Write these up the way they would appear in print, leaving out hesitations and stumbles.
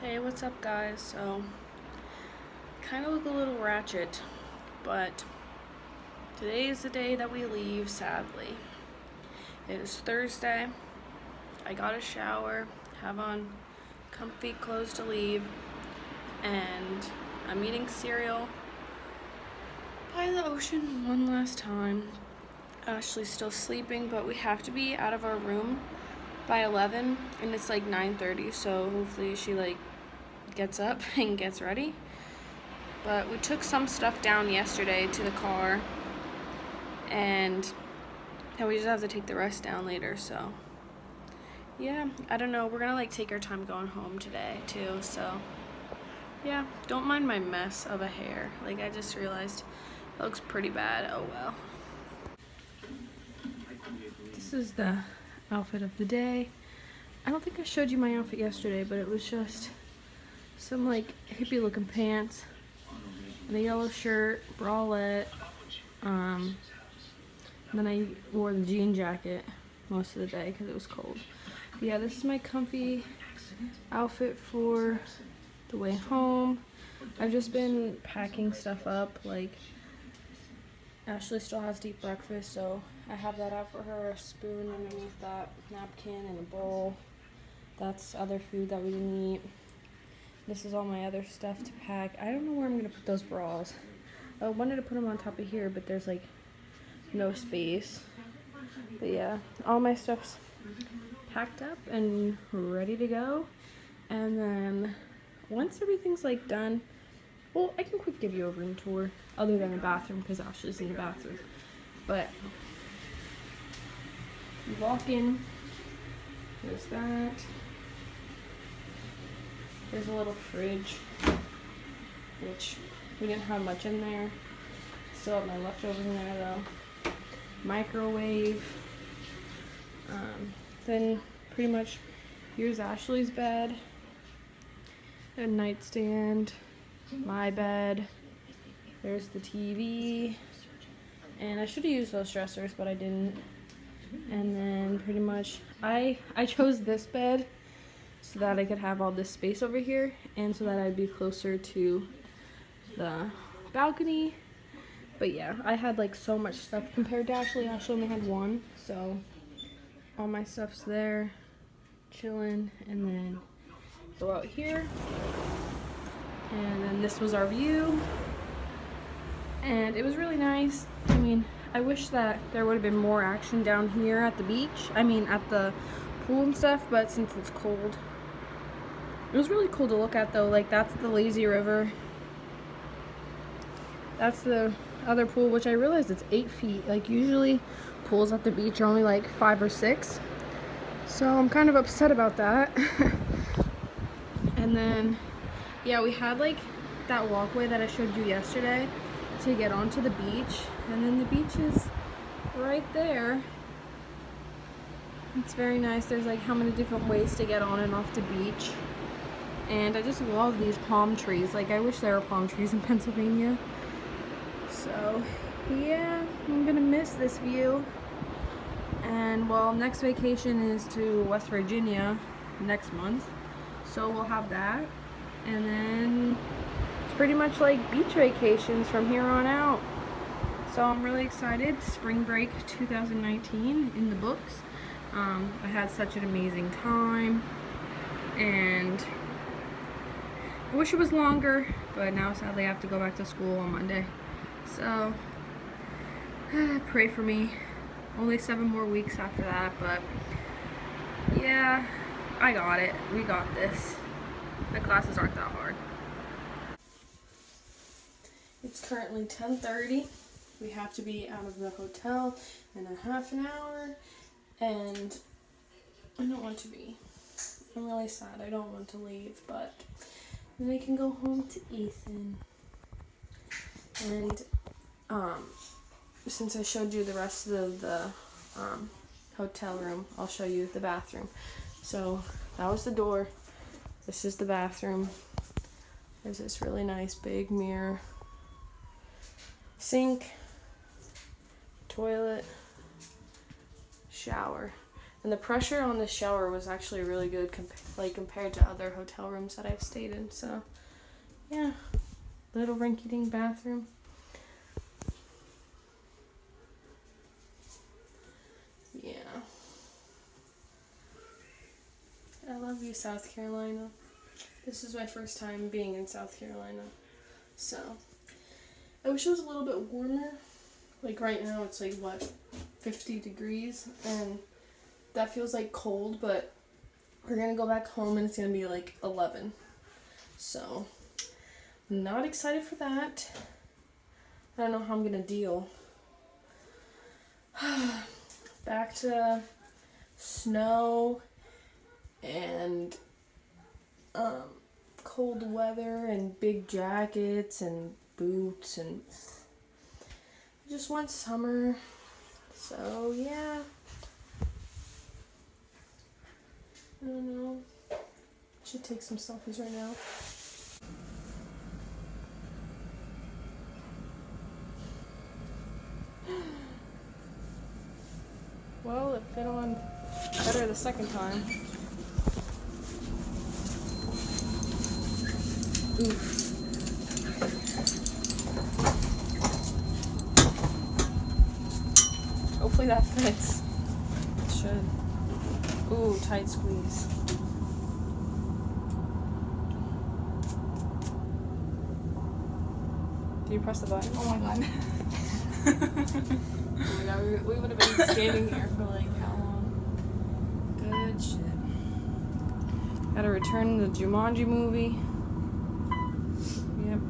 Hey, what's up, guys? So, kind of look a little ratchet, but today is the day that we leave, sadly. It is Thursday. I got a shower, have on comfy clothes to leave, and I'm eating cereal by the ocean one last time. Ashley's still sleeping, but we have to be out of our room by 11, and it's like 9:30, so hopefully she gets up and gets ready. But we took some stuff down yesterday to the car, and we just have to take the rest down later. So yeah, I don't know, we're gonna take our time going home today too. So yeah, don't mind my mess of a hair. I just realized it looks pretty bad. Oh well. This is the outfit of the day. I don't think I showed you my outfit yesterday, but it was just some hippie looking pants and a yellow shirt, bralette, and then I wore the jean jacket most of the day because it was cold. But yeah, this is my comfy outfit for the way home. I've just been packing stuff up. Ashley still has to eat breakfast, so I have that out for her, a spoon underneath that napkin and a bowl. That's other food that we didn't eat. This is all my other stuff to pack. I don't know where I'm gonna put those bras. I wanted to put them on top of here, but there's no space. But yeah, all my stuff's packed up and ready to go. And then once everything's done, well, I can quick give you a room tour other than the bathroom because Ashley's in the bathroom. But you walk in, there's that. There's a little fridge, which we didn't have much in there. Still have my leftovers in there though. Microwave. Then pretty much here's Ashley's bed. A nightstand. My bed. There's the TV. And I should have used those dressers, but I didn't. And then pretty much I chose this bed so that I could have all this space over here and so that I'd be closer to the balcony. But yeah, I had so much stuff compared to Ashley. Ashley only had one, so all my stuff's there, chilling. And then go out here, and then this was our view, and it was really nice. I mean, I wish that there would have been more action down here at the beach. I mean, at the pool and stuff, but since it's cold. It was really cool to look at though. That's the lazy river. That's the other pool, which I realized it's 8 feet. Usually pools at the beach are only 5 or 6. So I'm kind of upset about that. And then, yeah, we had that walkway that I showed you yesterday to get onto the beach. And then the beach is right there. It's very nice. There's how many different ways to get on and off the beach. And I just love these palm trees. I wish there were palm trees in Pennsylvania. So, yeah, I'm gonna miss this view. And, well, next vacation is to West Virginia next month. So we'll have that. And then it's pretty much beach vacations from here on out. So I'm really excited. Spring break 2019 in the books. I had such an amazing time. And I wish it was longer, but now sadly I have to go back to school on Monday. So, pray for me. Only 7 more weeks after that, but yeah, I got it. We got this. The classes aren't that hard. It's currently 10:30. We have to be out of the hotel in a half an hour, and I don't want to be. I'm really sad. I don't want to leave, but then I can go home to Ethan. And since I showed you the rest of the hotel room, I'll show you the bathroom. So that was the door. This is the bathroom. There's this really nice big mirror, sink, toilet, shower. And the pressure on the shower was actually really good compared to other hotel rooms that I've stayed in. So, yeah, little rinky-dink bathroom. Yeah. I love you, South Carolina. This is my first time being in South Carolina. So, I wish it was a little bit warmer. Like right now it's like, what, 50 degrees? And that feels like cold, but we're gonna go back home and it's gonna be like 11. So, not excited for that. I don't know how I'm gonna deal. Back to snow and cold weather and big jackets and boots, and I just want summer. So yeah, I don't know. I should take some selfies right now. Well, it fit on better the second time. Oof. Hopefully that fits. It should. Ooh, tight squeeze. Did you press the button? Oh my god. Oh my god, we would have been standing here for like how long? Good shit. Gotta return the Jumanji movie. Yep.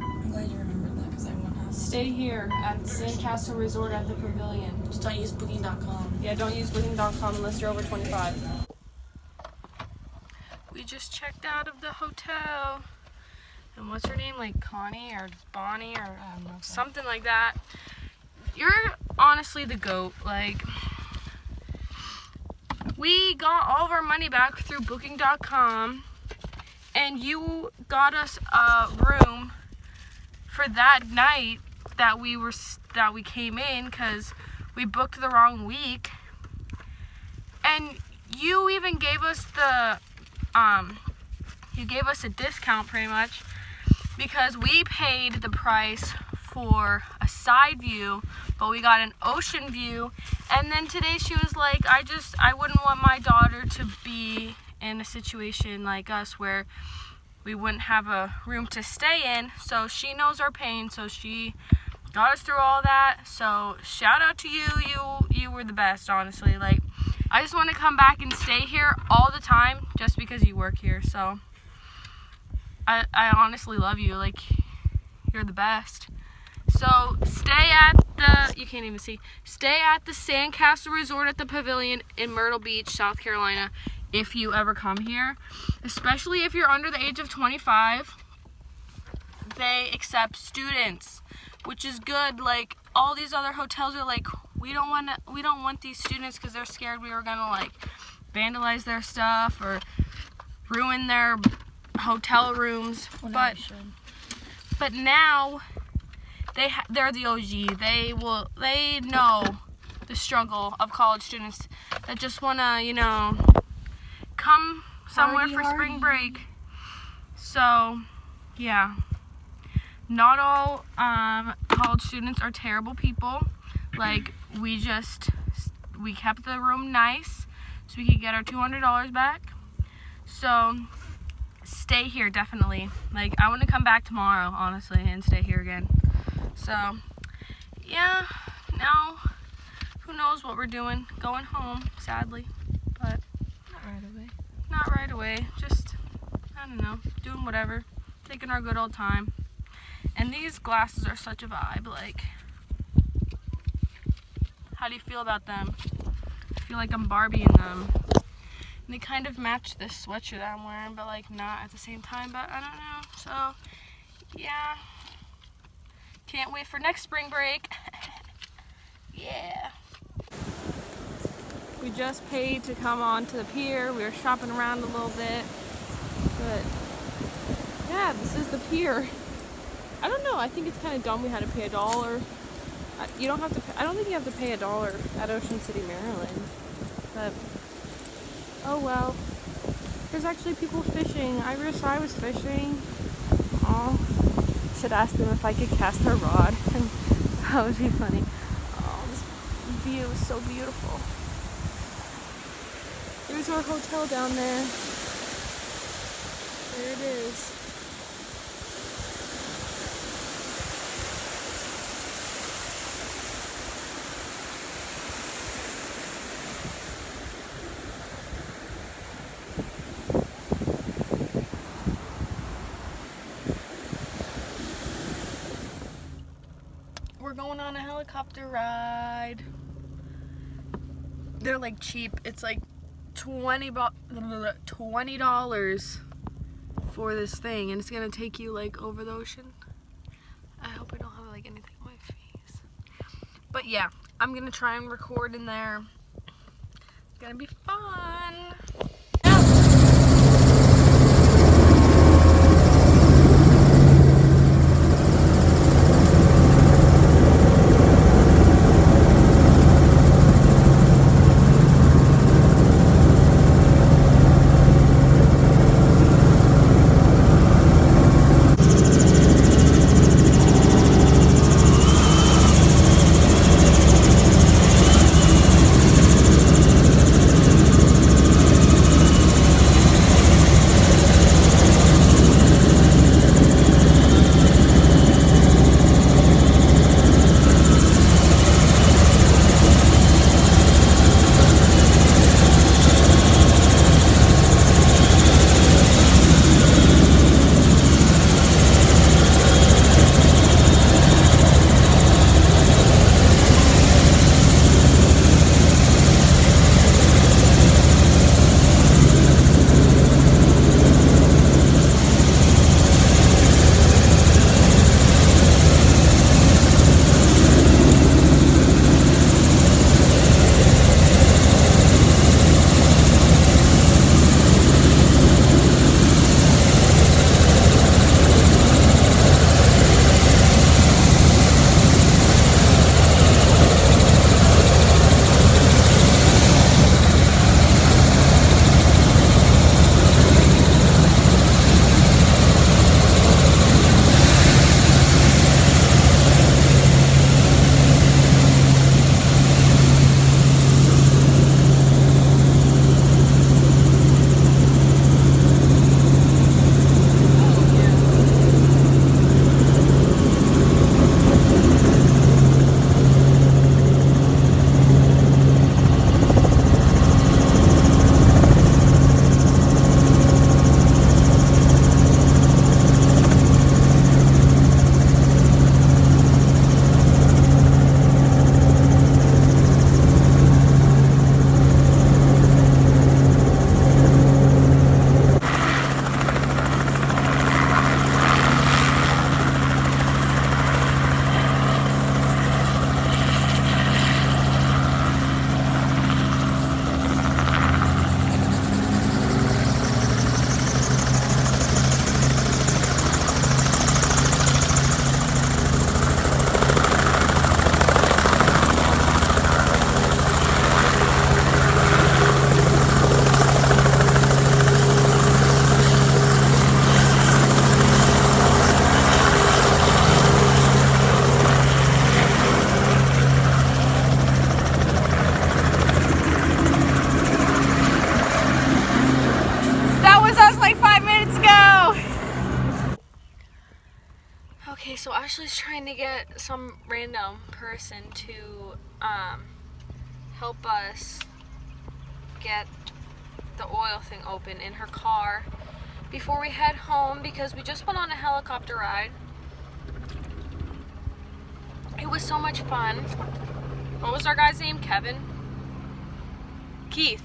I'm glad you remembered that because I won't have. Stay here at the Sandcastle Resort at the Pavilion. Just don't use Booking.com. Yeah, don't use Booking.com unless you're over 25. We just checked out of the hotel. And what's her name? Like Connie or Bonnie or something like that. You're honestly the GOAT. Like, we got all of our money back through Booking.com, and you got us a room for that night that we came in because we booked the wrong week. And you even gave us you gave us a discount pretty much because we paid the price for a side view, but we got an ocean view. And then today she was like, I wouldn't want my daughter to be in a situation like us where we wouldn't have a room to stay in. So she knows our pain, so she got us through all that. So shout out to you. You were the best, honestly. Like, I just want to come back and stay here all the time just because you work here. So I honestly love you. Like, you're the best. So stay at the Sandcastle Resort at the Pavilion in Myrtle Beach, South Carolina, if you ever come here. Especially if you're under the age of 25. They accept students, which is good. Like, all these other hotels are like, we don't want these students because they're scared we were gonna like vandalize their stuff or ruin their hotel rooms. Well, but now they're the OG. They know the struggle of college students that just wanna, come somewhere for spring break. So yeah, not all college students are terrible people. Like, we kept the room nice so we could get our $200 back. So stay here, definitely. Like, I want to come back tomorrow, honestly, and stay here again. So yeah, now who knows what we're doing? Going home, sadly, but not right away. Just, I don't know, doing whatever, taking our good old time. And these glasses are such a vibe. Like, how do you feel about them? I feel like I'm Barbie in them. And they kind of match this sweatshirt that I'm wearing, but like not at the same time. But I don't know. So yeah, can't wait for next spring break. Yeah. We just paid to come on to the pier. We were shopping around a little bit, but yeah, this is the pier. I don't know. I think it's kind of dumb we had to pay $1. You don't have to. I don't think you have to pay $1 at Ocean City, Maryland. but oh well. There's actually people fishing. I wish I was fishing. Oh, should ask them if I could cast their rod. That would be funny. Oh, this view is so beautiful. There's our hotel down there. There it is. We're going on a helicopter ride. They're like cheap. It's like $20 for this thing, and it's gonna take you like over the ocean. I hope I don't have like anything on my face. But yeah, I'm gonna try and record in there. It's gonna be fun. Okay, so Ashley's trying to get some random person to help us get the oil thing open in her car before we head home, because we just went on a helicopter ride. It was so much fun. What was our guy's name? Kevin? Keith.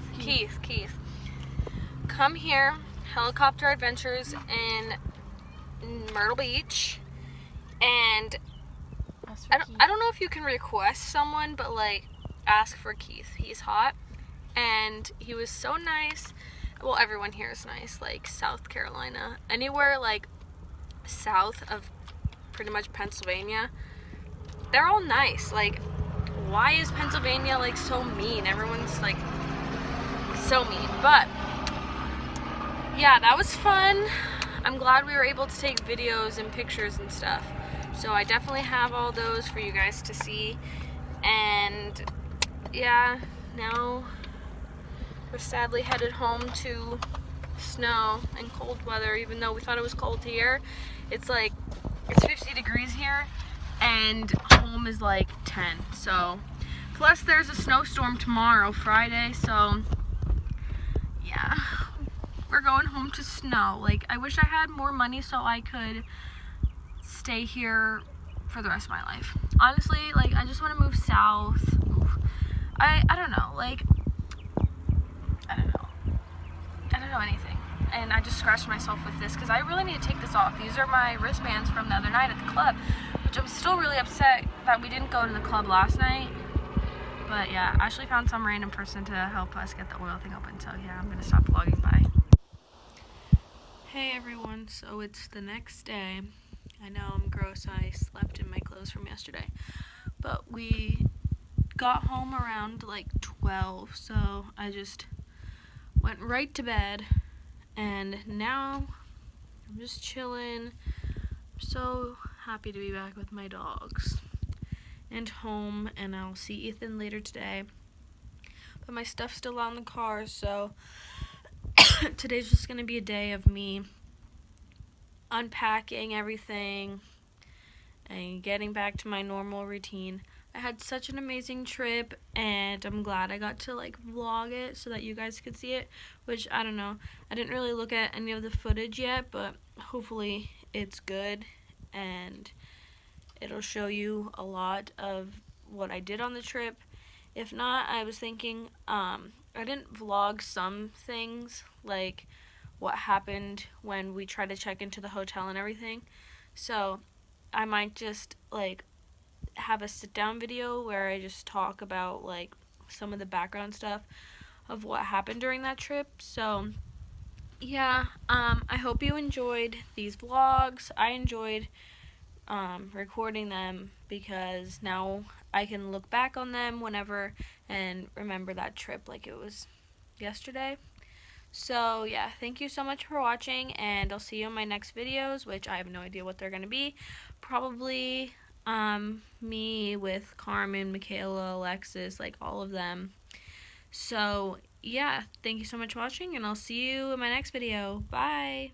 Come here, Helicopter Adventures in Myrtle Beach. And I don't know if you can request someone, but like ask for Keith. He's hot and he was so nice. Well, everyone here is nice, like South Carolina, anywhere like south of pretty much Pennsylvania, they're all nice. Like, why is Pennsylvania like so mean? Everyone's like so mean. But yeah, that was fun. I'm glad we were able to take videos and pictures and stuff. So I definitely have all those for you guys to see. And yeah, now we're sadly headed home to snow and cold weather, even though we thought it was cold here. It's 50 degrees here, and home is like 10. So, plus there's a snowstorm tomorrow, Friday, so yeah, we're going home to snow. Like, I wish I had more money so I could stay here for the rest of my life. Honestly, like, I just want to move south. I don't know, like, I don't know anything. And I just scratched myself with this because I really need to take this off. These are my wristbands from the other night at the club, which I'm still really upset that we didn't go to the club last night. But yeah, Ashley found some random person to help us get the oil thing open. So yeah, I'm gonna stop vlogging. Bye. Hey everyone, so it's the next day. I know I'm gross, I slept in my clothes from yesterday. But we got home around like 12, so I just went right to bed. And now I'm just chilling. I'm so happy to be back with my dogs and home, and I'll see Ethan later today. But my stuff's still out in the car, so today's just gonna be a day of me unpacking everything and getting back to my normal routine. I had such an amazing trip, and I'm glad I got to like vlog it so that you guys could see it, which I don't know. I didn't really look at any of the footage yet, but hopefully it's good and it'll show you a lot of what I did on the trip. If not, I was thinking I didn't vlog some things, like what happened when we tried to check into the hotel and everything. So I might just like have a sit down video where I just talk about like some of the background stuff of what happened during that trip. So yeah, I hope you enjoyed these vlogs. I enjoyed recording them because now I can look back on them whenever and remember that trip like it was yesterday. So yeah, thank you so much for watching, and I'll see you in my next videos, which I have no idea what they're going to be. Probably me with Carmen, Michaela, Alexis, like all of them. So yeah, thank you so much for watching, and I'll see you in my next video. Bye!